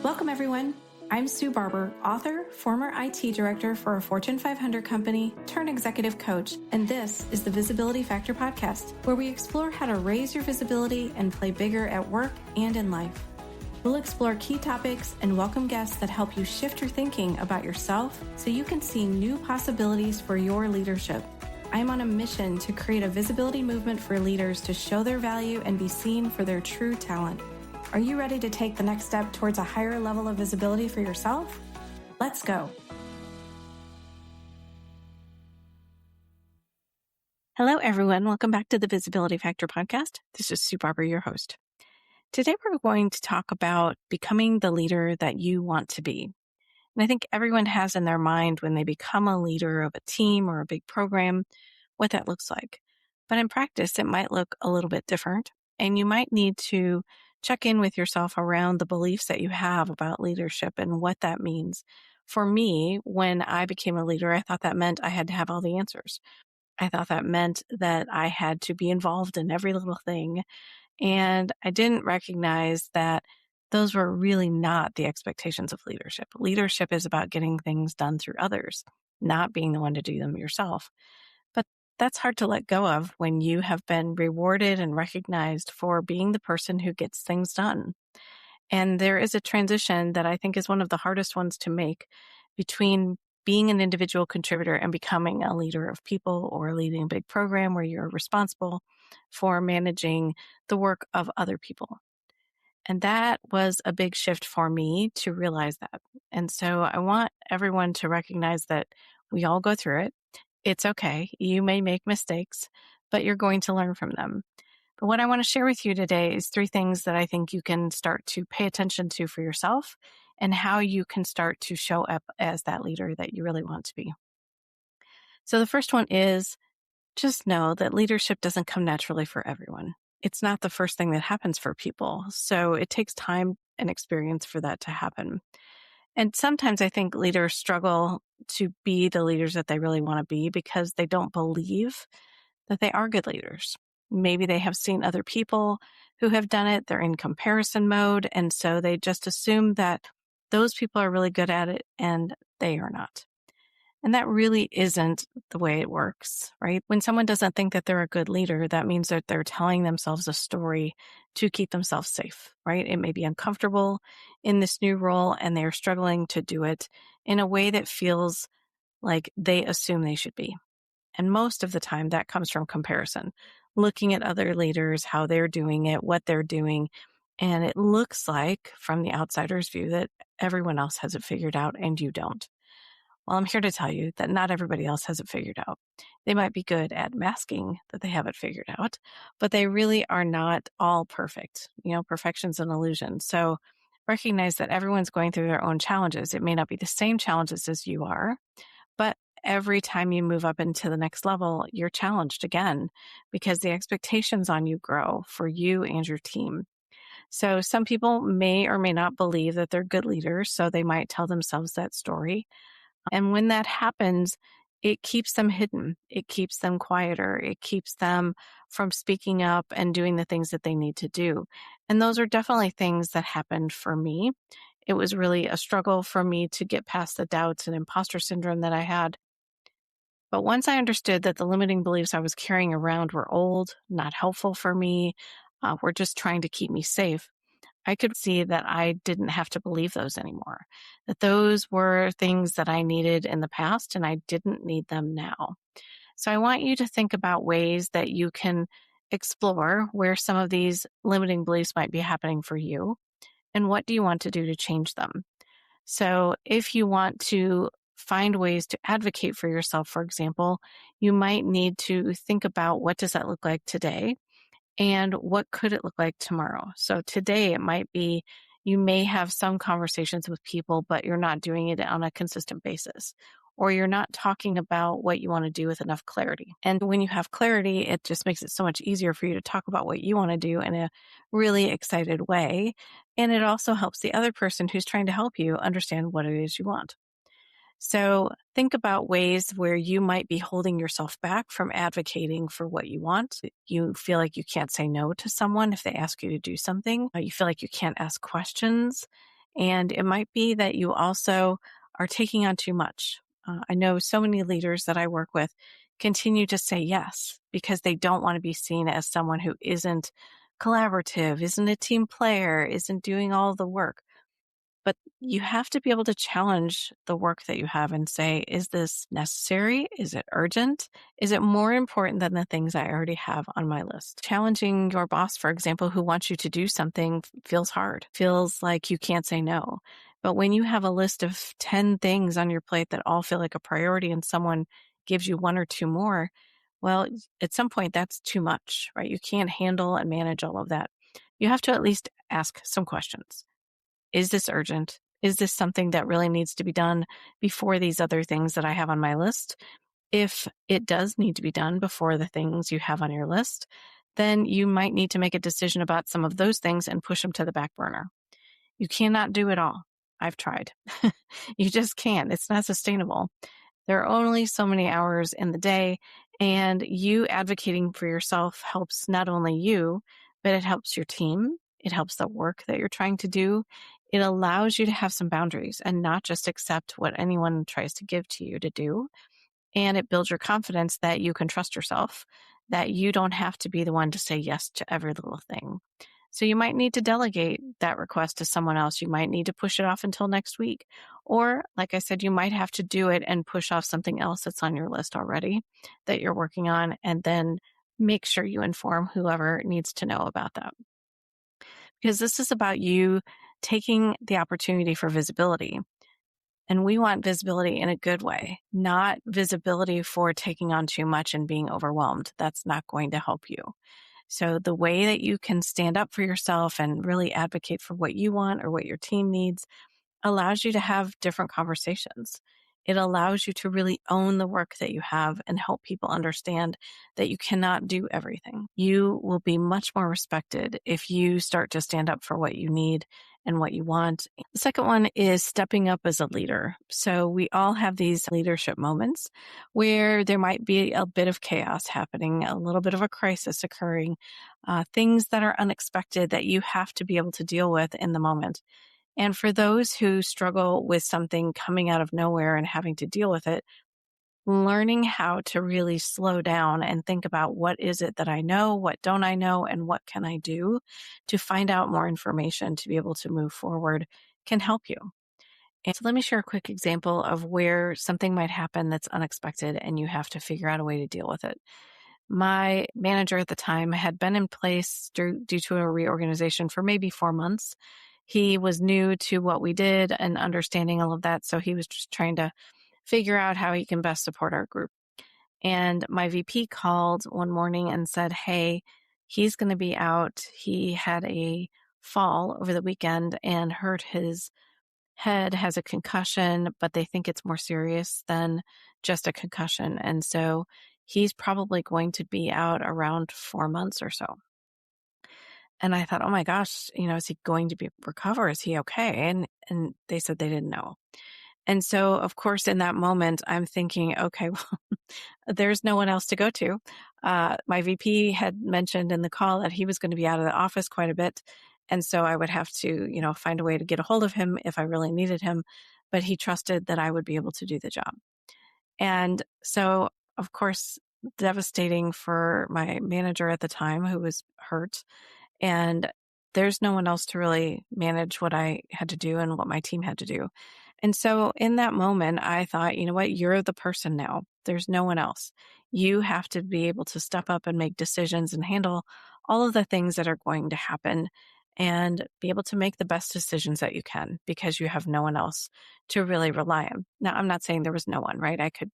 Welcome, everyone. I'm Sue Barber, author, former IT director for a Fortune 500 company, turned executive coach, and this is the Visibility Factor podcast, where we explore how to raise your visibility and play bigger at work and in life. We'll explore key topics and welcome guests that help you shift your thinking about yourself so you can see new possibilities for your leadership. I'm on a mission to create a visibility movement for leaders to show their value and be seen for their true talent. Are you ready to take the next step towards a higher level of visibility for yourself? Let's go. Hello, everyone. Welcome back to the Visibility Factor podcast. This is Sue Barber, your host. Today, we're going to talk about becoming the leader that you want to be. And I think everyone has in their mind when they become a leader of a team or a big program, what that looks like. But in practice, it might look a little bit different. And you might need to check in with yourself around the beliefs that you have about leadership and what that means. For me, when I became a leader, I thought that meant I had to have all the answers. I thought that meant that I had to be involved in every little thing. And I didn't recognize that those were really not the expectations of leadership. Leadership is about getting things done through others, not being the one to do them yourself. But that's hard to let go of when you have been rewarded and recognized for being the person who gets things done. And there is a transition that I think is one of the hardest ones to make between being an individual contributor and becoming a leader of people or leading a big program where you're responsible for managing the work of other people. And that was a big shift for me to realize that. And so I want everyone to recognize that we all go through it. It's okay. You may make mistakes, but you're going to learn from them. But what I want to share with you today is 3 things that I think you can start to pay attention to for yourself and how you can start to show up as that leader that you really want to be. So the first one is just know that leadership doesn't come naturally for everyone. It's not the first thing that happens for people. So it takes time and experience for that to happen. And sometimes I think leaders struggle to be the leaders that they really want to be because they don't believe that they are good leaders. Maybe they have seen other people who have done it. They're in comparison mode. And so they just assume that those people are really good at it and they are not. And that really isn't the way it works, right? When someone doesn't think that they're a good leader, that means that they're telling themselves a story to keep themselves safe, right? It may be uncomfortable in this new role and they're struggling to do it in a way that feels like they assume they should be. And most of the time that comes from comparison, looking at other leaders, how they're doing it, what they're doing. And it looks like from the outsider's view that everyone else has it figured out and you don't. Well, I'm here to tell you that not everybody else has it figured out. They might be good at masking that they have it figured out, but they really are not all perfect. Perfection's an illusion. So recognize that everyone's going through their own challenges. It may not be the same challenges as you are, but every time you move up into the next level, you're challenged again because the expectations on you grow for you and your team. So some people may or may not believe that they're good leaders, so they might tell themselves that story. And when that happens, it keeps them hidden. It keeps them quieter. It keeps them from speaking up and doing the things that they need to do. And those are definitely things that happened for me. It was really a struggle for me to get past the doubts and imposter syndrome that I had. But once I understood that the limiting beliefs I was carrying around were old, not helpful for me, were just trying to keep me safe, I could see that I didn't have to believe those anymore, that those were things that I needed in the past and I didn't need them now. So I want you to think about ways that you can explore where some of these limiting beliefs might be happening for you and what do you want to do to change them. So if you want to find ways to advocate for yourself, for example, you might need to think about what does that look like today? And what could it look like tomorrow? So today it might be you may have some conversations with people, but you're not doing it on a consistent basis, or you're not talking about what you want to do with enough clarity. And when you have clarity, it just makes it so much easier for you to talk about what you want to do in a really excited way. And it also helps the other person who's trying to help you understand what it is you want. So think about ways where you might be holding yourself back from advocating for what you want. You feel like you can't say no to someone if they ask you to do something. You feel like you can't ask questions And it might be that you also are taking on too much. I know so many leaders that I work with continue to say yes because they don't want to be seen as someone who isn't collaborative, isn't a team player, isn't doing all the work. But you have to be able to challenge the work that you have and say, is this necessary? Is it urgent? Is it more important than the things I already have on my list? Challenging your boss, for example, who wants you to do something feels hard, feels like you can't say no. But when you have a list of 10 things on your plate that all feel like a priority and someone gives you one or two more, well, at some point that's too much, right? You can't handle and manage all of that. You have to at least ask some questions. Is this urgent? Is this something that really needs to be done before these other things that I have on my list? If it does need to be done before the things you have on your list, then you might need to make a decision about some of those things and push them to the back burner. You cannot do it all. I've tried. You just can't. It's not sustainable. There are only so many hours in the day, and you advocating for yourself helps not only you, but it helps your team. It helps the work that you're trying to do. It allows you to have some boundaries and not just accept what anyone tries to give to you to do. And it builds your confidence that you can trust yourself, that you don't have to be the one to say yes to every little thing. So you might need to delegate that request to someone else. You might need to push it off until next week. Or, like I said, you might have to do it and push off something else that's on your list already that you're working on, and then make sure you inform whoever needs to know about that. Because this is about you taking the opportunity for visibility. And we want visibility in a good way, not visibility for taking on too much and being overwhelmed. That's not going to help you. So the way that you can stand up for yourself and really advocate for what you want or what your team needs allows you to have different conversations. It allows you to really own the work that you have and help people understand that you cannot do everything. You will be much more respected if you start to stand up for what you need and what you want. The second one is stepping up as a leader. So we all have these leadership moments where there might be a bit of chaos happening, a little bit of a crisis occurring, things that are unexpected that you have to be able to deal with in the moment. And for those who struggle with something coming out of nowhere and having to deal with it, learning how to really slow down and think about what is it that I know, what don't I know, and what can I do to find out more information to be able to move forward can help you. And so let me share a quick example of where something might happen that's unexpected and you have to figure out a way to deal with it. My manager at the time had been in place due to a reorganization for maybe 4 months. He was new to what we did and understanding all of that. So he was just trying to figure out how he can best support our group. And my VP called one morning and said, hey, he's going to be out. He had a fall over the weekend and hurt his head, has a concussion, but they think it's more serious than just a concussion. And so he's probably going to be out around 4 months or so. And I thought, oh my gosh, is he going to recover? Is he okay? And they said they didn't know. And so, of course, in that moment, I'm thinking, okay, well, there's no one else to go to. My VP had mentioned in the call that he was going to be out of the office quite a bit. And so I would have to, find a way to get a hold of him if I really needed him. But he trusted that I would be able to do the job. And so, of course, devastating for my manager at the time who was hurt. And there's no one else to really manage what I had to do and what my team had to do. And so in that moment, I thought, you know what, you're the person now. There's no one else. You have to be able to step up and make decisions and handle all of the things that are going to happen and be able to make the best decisions that you can because you have no one else to really rely on. Now, I'm not saying there was no one, right? I could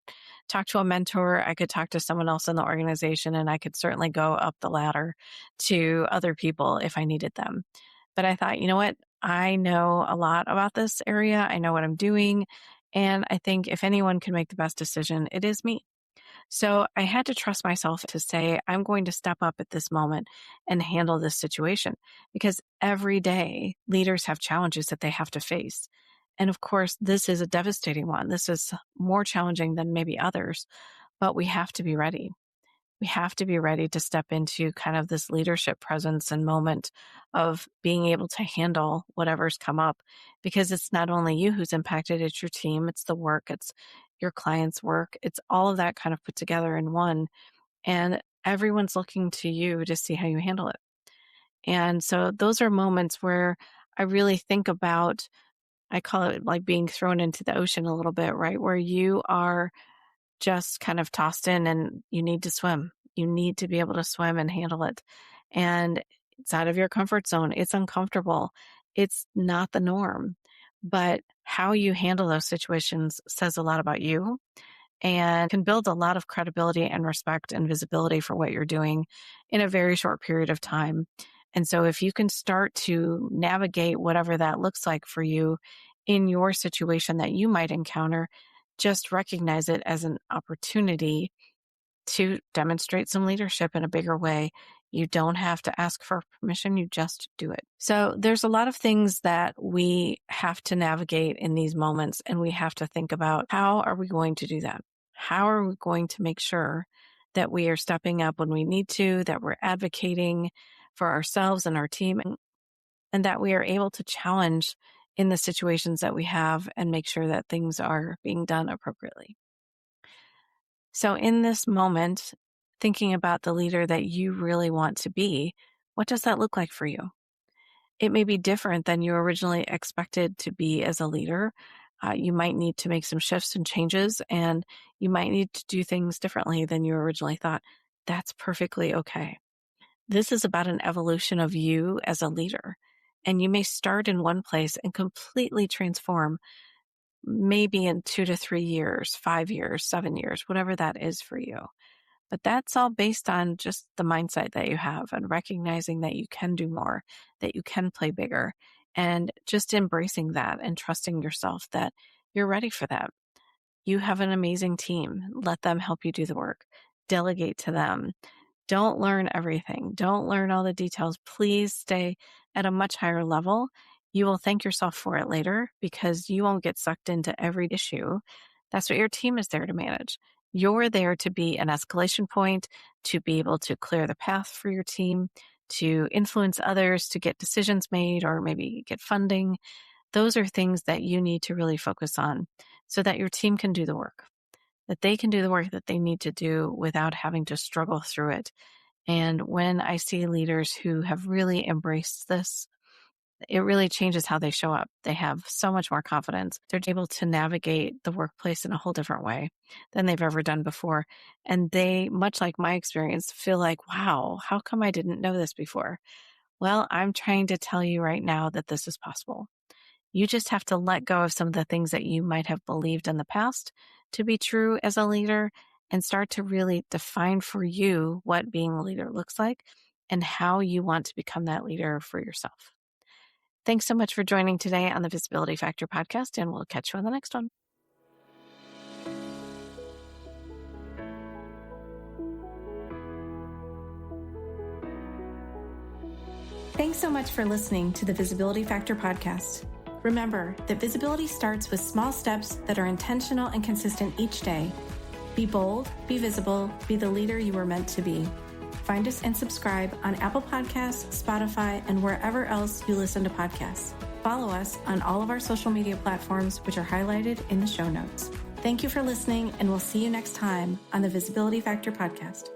talk to a mentor, I could talk to someone else in the organization, and I could certainly go up the ladder to other people if I needed them. But I thought, you know what? I know a lot about this area. I know what I'm doing. And I think if anyone can make the best decision, it is me. So I had to trust myself to say, I'm going to step up at this moment and handle this situation because every day leaders have challenges that they have to face. And of course, this is a devastating one. This is more challenging than maybe others, but we have to be ready. We have to be ready to step into kind of this leadership presence and moment of being able to handle whatever's come up, because it's not only you who's impacted, it's your team, it's the work, it's your client's work, it's all of that kind of put together in one. And everyone's looking to you to see how you handle it. And so those are moments where I really think about, I call it like being thrown into the ocean a little bit, right? Where you are just kind of tossed in and you need to swim. You need to be able to swim and handle it. And it's out of your comfort zone. It's uncomfortable. It's not the norm. But how you handle those situations says a lot about you and can build a lot of credibility and respect and visibility for what you're doing in a very short period of time. And so if you can start to navigate whatever that looks like for you in your situation that you might encounter, just recognize it as an opportunity to demonstrate some leadership in a bigger way. You don't have to ask for permission. You just do it. So there's a lot of things that we have to navigate in these moments, and we have to think about, how are we going to do that? How are we going to make sure that we are stepping up when we need to, that we're advocating for ourselves and our team, and that we are able to challenge in the situations that we have and make sure that things are being done appropriately. So in this moment, thinking about the leader that you really want to be, what does that look like for you? It may be different than you originally expected to be as a leader. You might need to make some shifts and changes, and you might need to do things differently than you originally thought. That's perfectly okay. This is about an evolution of you as a leader. And you may start in one place and completely transform, maybe in 2 to 3 years, 5 years, 7 years, whatever that is for you. But that's all based on just the mindset that you have and recognizing that you can do more, that you can play bigger, and just embracing that and trusting yourself that you're ready for that. You have an amazing team. Let them help you do the work. Delegate to them. Don't learn everything. Don't learn all the details. Please stay at a much higher level. You will thank yourself for it later because you won't get sucked into every issue. That's what your team is there to manage. You're there to be an escalation point, to be able to clear the path for your team, to influence others, to get decisions made or maybe get funding. Those are things that you need to really focus on so that your team can do the work, that they can do the work that they need to do without having to struggle through it. And when I see leaders who have really embraced this, it really changes how they show up. They have so much more confidence. They're able to navigate the workplace in a whole different way than they've ever done before. And they, much like my experience, feel like, wow, how come I didn't know this before? Well, I'm trying to tell you right now that this is possible. You just have to let go of some of the things that you might have believed in the past to be true as a leader and start to really define for you what being a leader looks like and how you want to become that leader for yourself. Thanks so much for joining today on the Visibility Factor podcast, and we'll catch you on the next one. Thanks so much for listening to the Visibility Factor podcast. Remember that visibility starts with small steps that are intentional and consistent each day. Be bold, be visible, be the leader you were meant to be. Find us and subscribe on Apple Podcasts, Spotify, and wherever else you listen to podcasts. Follow us on all of our social media platforms, which are highlighted in the show notes. Thank you for listening, and we'll see you next time on the Visibility Factor podcast.